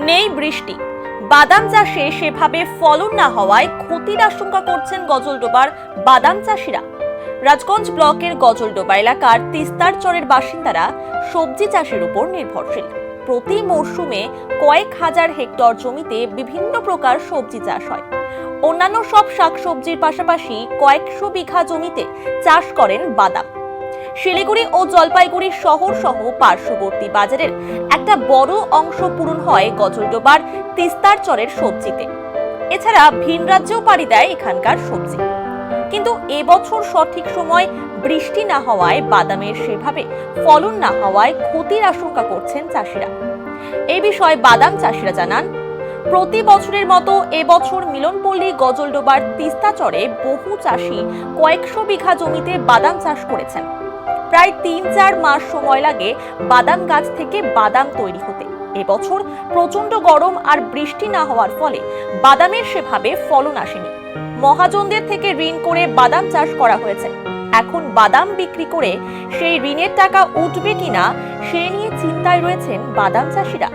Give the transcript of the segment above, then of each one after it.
নেই বৃষ্টি, বাদাম চাষে সেভাবে ফলন না হওয়ায় ক্ষতির আশঙ্কা করছেন গজলডোবার বাদাম চাষিরা। রাজগঞ্জ ব্লকের গজলডোবা এলাকার তিস্তার চরের বাসিন্দারা সবজি চাষের উপর নির্ভরশীল। প্রতি মরশুমে কয়েক হাজার হেক্টর জমিতে বিভিন্ন প্রকার সবজি চাষ হয়। অন্যান্য সব শাকসবজির পাশাপাশি কয়েকশো বিঘা জমিতে চাষ করেন বাদাম। শিলিগুড়ি ও জলপাইগুড়ি শহর সহ পার্শ্ববর্তী বাজারের একটা বড় অংশ পূরণ হয় গজলডোবার তিস্তার চরের সবজিতে। এছাড়া ভিন রাজ্যেও পাড়ি দেয় এখানকার সবজি। কিন্তু এবছর সঠিক সময় বৃষ্টি না হওয়ায় বাদামের সেভাবে ফলন না হওয়ায় ক্ষতির আশঙ্কা করছেন চাষিরা। এই বিষয়ে বাদাম চাষিরা জানান, প্রতি বছরের মতো এবছর মিলনপল্লী গজলডোবার তিস্তা চরে বহু চাষি কয়েকশো বিঘা জমিতে বাদাম চাষ করেছেন। প্রায় ৩-৪ মাস সময় লাগে বাদাম গাছ থেকে বাদাম তৈরি হতে। এবছর প্রচন্ড গরম আর বৃষ্টি না হওয়ার ফলে বাদামের সেভাবে ফলন আসেনি। মহাজনদের থেকে ঋণ করে বাদাম চাষ করা হয়েছে। এখন বাদাম বিক্রি করে সেই ঋণের টাকা উঠবে কিনা সে নিয়ে চিন্তায় রয়েছেন বাদাম চাষিরা।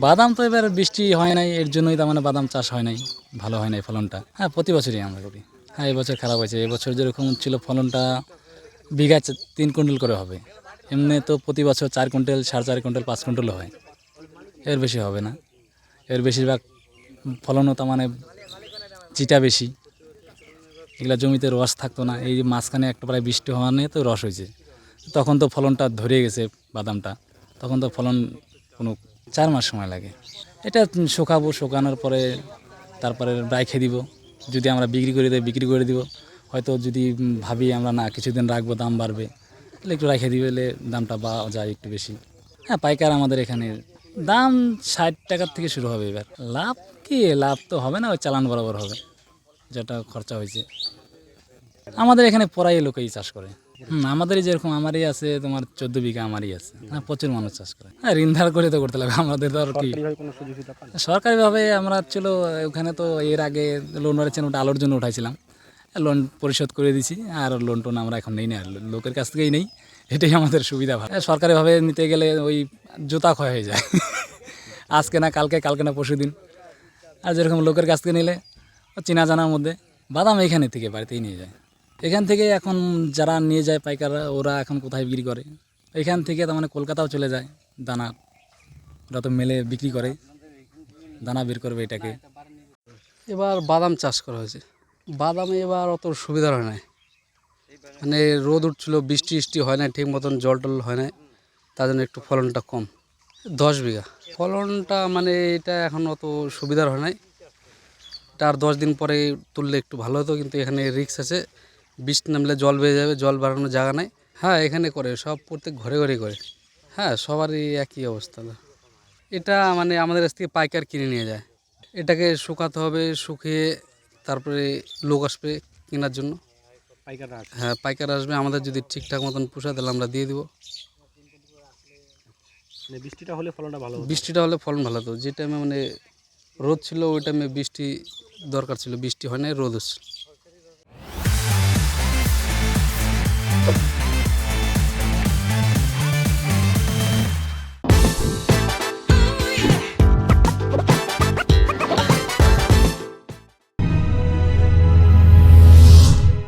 বাদাম তো এবার বৃষ্টি হয় নাই, এর জন্যই তার মানে বাদাম চাষ হয় নাই, ভালো হয় নাই ফলনটা। হ্যাঁ, প্রতি বছরই আমরা করি। হ্যাঁ, এবছর খারাপ হয়েছে। এবছর যেরকম ছিল ফলনটা বিঘা 3 কুইন্টাল করে হবে। এমনি তো প্রতি বছর 4 কুইন্টাল, 4.5 কুইন্টাল, 5 কুইন্টালও হয়। এর বেশি হবে না। এর বেশিরভাগ ফলনও তার মানে চিটা বেশি। এগুলা জমিতে রস থাকতো না। এই যে মাঝখানে একটা প্রায় বৃষ্টি হওয়া নিয়ে তো রস হয়েছে। তখন তো ফলনটা ধরে গেছে বাদামটা। তখন তো ফলন কোনো 4 মাস সময় লাগে। এটা শুকাবো, শুকানোর পরে তারপরে রাইখে দিব। যদি আমরা বিক্রি করে দিব। হয়তো যদি ভাবি আমরা না কিছুদিন রাখবো, দাম বাড়বে, তাহলে একটু রাইখে দিলে দামটা পাওয়া যায় একটু বেশি। হ্যাঁ, পাইকার আমাদের এখানে দাম 60 টাকার থেকে শুরু হবে। এবার লাভ কি, লাভ তো হবে না, ওই চালান বরাবর হবে যেটা খরচা হয়েছে। আমাদের এখানে প্রায় লোকেই চাষ করে। আমাদেরই যেরকম আমারই আছে তোমার 14 বিঘা আমারই আছে। হ্যাঁ, প্রচুর মানুষ চাষ করে। হ্যাঁ, ঋণ ধার করে তো করতে লাগবে আমাদের। তো আর কি সরকারিভাবে আমরা ছিল ওখানে তো এর আগে লোন মারেছেন, ওটা আলোর জন্য উঠাইছিলাম। লোন পরিশোধ করে দিছি, আর লোন টোন আমরা এখন নেই না, লোকের কাছ থেকেই নেই। এটাই আমাদের সুবিধা। ভালো সরকারিভাবে নিতে গেলে ওই জুতা ক্ষয় হয়ে যায়। আজকে না কালকে, কালকে না পরশু দিন। আর যেরকম লোকের কাছ থেকে নিলে চেনা জানার মধ্যে বাদাম এখানে থেকে বাড়িতেই নিয়ে যায়। এখান থেকে এখন যারা নিয়ে যায় পাইকাররা, ওরা এখন কোথায় বিক্রি করে, এখান থেকে তার মানে কলকাতাও চলে যায় দানা। ওরা তো মেলে বিক্রি করে, দানা বের করবে এটাকে। এবার বাদাম চাষ করা হয়েছে। বাদামে এবার অত সুবিধা হয় না, মানে রোদ উঠছিল, বৃষ্টি হয় না ঠিক মতন, জল টল হয় না, তার জন্য একটু ফলনটা কম। 10 বিঘা ফলনটা মানে এটা এখন অত সুবিধার হয় নাই। এটা আর 10 দিন পরে তুললে একটু ভালো হতো, কিন্তু এখানে রিস্ক আছে, বৃষ্টি নামলে জল বেড়ে যাবে, জল বাড়ানোর জায়গা নেই। হ্যাঁ, এখানে করে সব, প্রত্যেক ঘরে ঘরে করে। হ্যাঁ, সবারই একই অবস্থা। এটা মানে আমাদের কাছ থেকে পাইকার কিনে নিয়ে যায়। এটাকে শুকাতে হবে, শুকিয়ে তারপরে লোক আসবে কেনার জন্য। হ্যাঁ, পাইকার আসবে। আমাদের যদি ঠিকঠাক মতন পোষায় তাহলে আমরা দিয়ে দিব। বৃষ্টিটা হলে ফলন ভালো হতো। যে টাইমে মানে রোদ ছিল ওই টাইমে বৃষ্টি দরকার ছিল, বৃষ্টি হয় না, রোদ হচ্ছে।